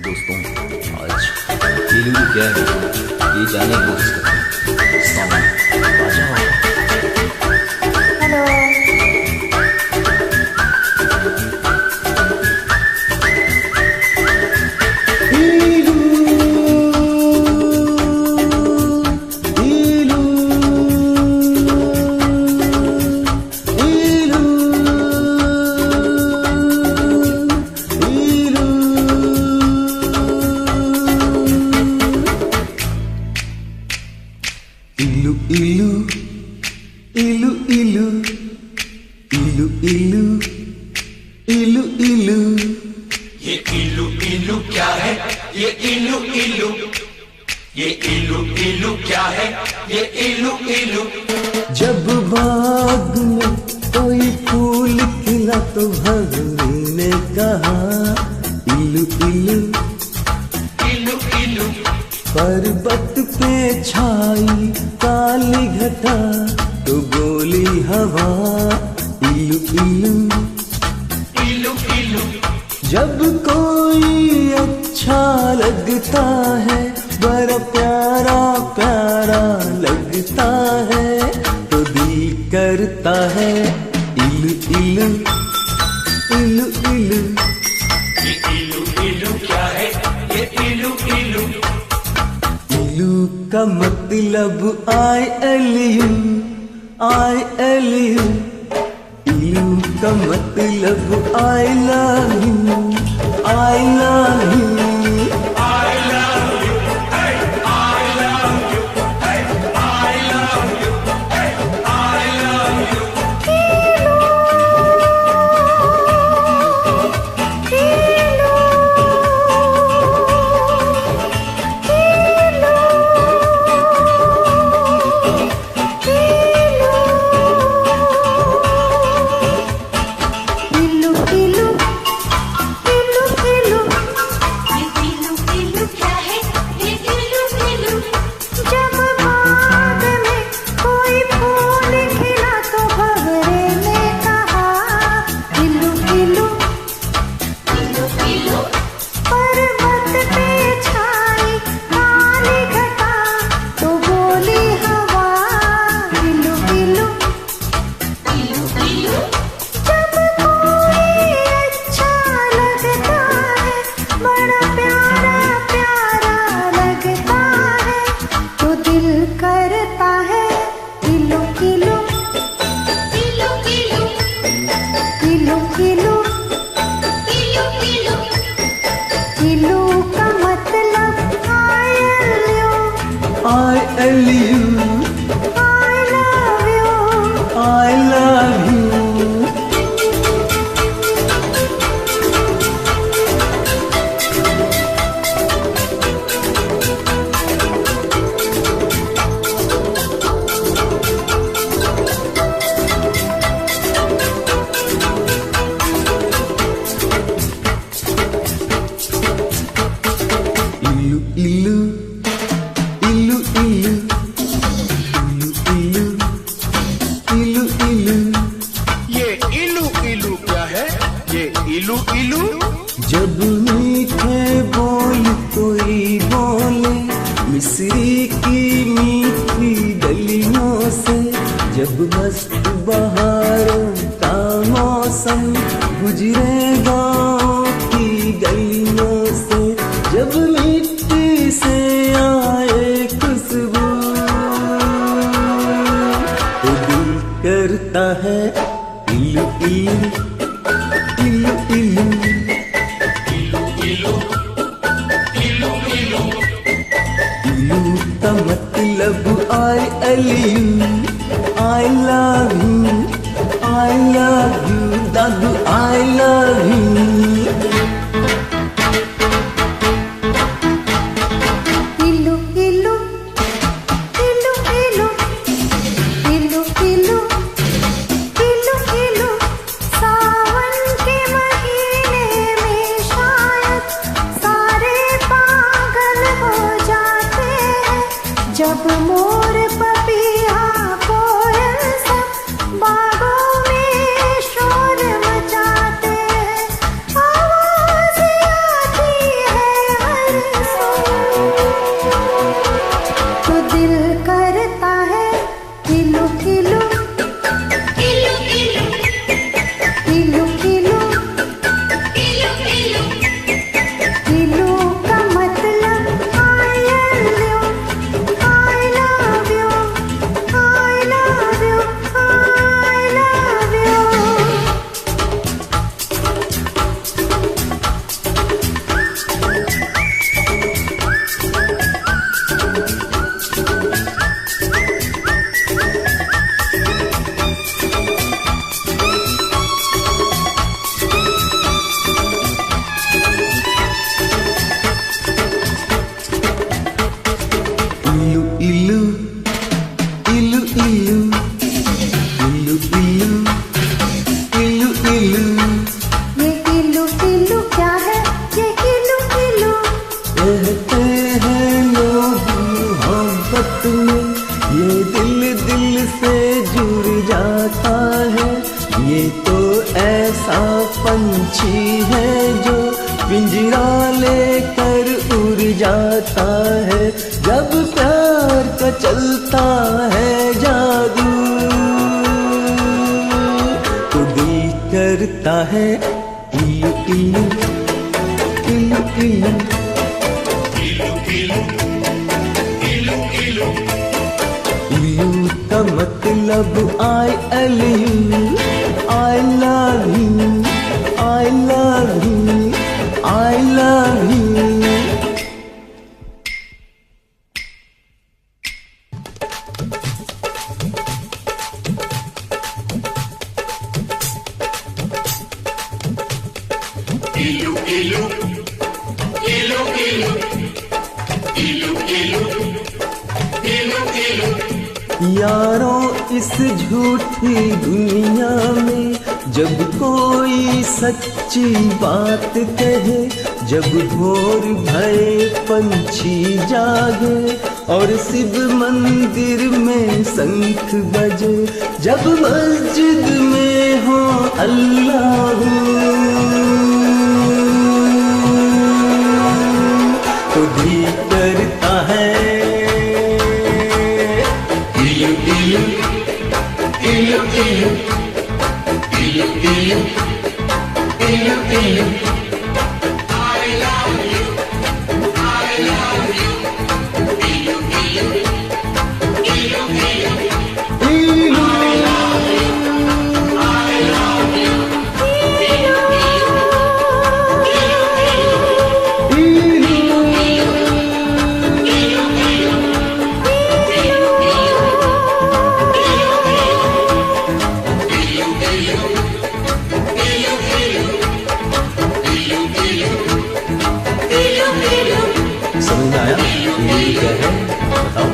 दोस्तों, आज ये लूडो क्या है ये जानने की कोशिश करते हैं। सामने आ जाओ। हेलो। इलू इलू इलू इलू इलू इलू इलू इलू। ये इलू इलू क्या है? ये इलू इलू, ये इलू इलू क्या है? ये इलू इलू। जब बाग में कोई फूल खिला तो भंवरी ने कहा इलू इलू इलू इलू। पर्वत पे छाई काली घटा तो बोली हवा इलू इलू इलू इलू। जब कोई अच्छा लगता है, बड़ा प्यारा प्यारा लगता है, तो दिल करता है इलू इलू इलू इलू। ये इलू इलू क्या है? ये इलू इलू। इलू का मतलब आई एल यू। इलू का मतलब I love you, I love you. I L U, I love you, I love you। इलू इलू इलू इलू इलू इलू इलू। ये इलू इलू क्या है? ये इलू इलू। जब मीठे बोल कोई बोले मिस्री की मीठी गलियों से, जब मस्त बहारों का मौसम गुजरे गाँव की गलियों से, जब मिट्टी से आए खुशबू तो दिल करता है इलू इलू इलू इलू। इलू का मतलब I L U, I love you Dadu, I love you. इलू इलू इलू इलू इलू इलू इलू इलू। सावन के महीने में शायद सारे पागल हो जाते हैं, जब मोर पपिया कोयल सब बागों में शोर मचाते हैं। पिंजरा लेकर उड़ जाता है जब प्यार का चलता है जादू। तो दिल करता है इल्लू इल्लू इल्लू इल्लू इल्लू का मतलब I love you I love you, I love you. Ilu, ilu, ilu, ilu, ilu, ilu, ilu, ilu. यारों इस झूठी दुनिया में जब कोई सच्ची बात कहे, जब भोर भये पंछी जागे और शिव मंदिर में शंख बजे, जब मस्जिद में हो अल्लाह तो दिल करता है इल्लू इल्लू इल्लू इल्लू इल्लू इल्लू इल्लू इल्लू। I love you, I love you. Ilu, ilu, ilu, ilu. I love you, I love you. Ilu, ilu, ilu, ilu, ilu. समझ में आया? ये क्या है बताओ।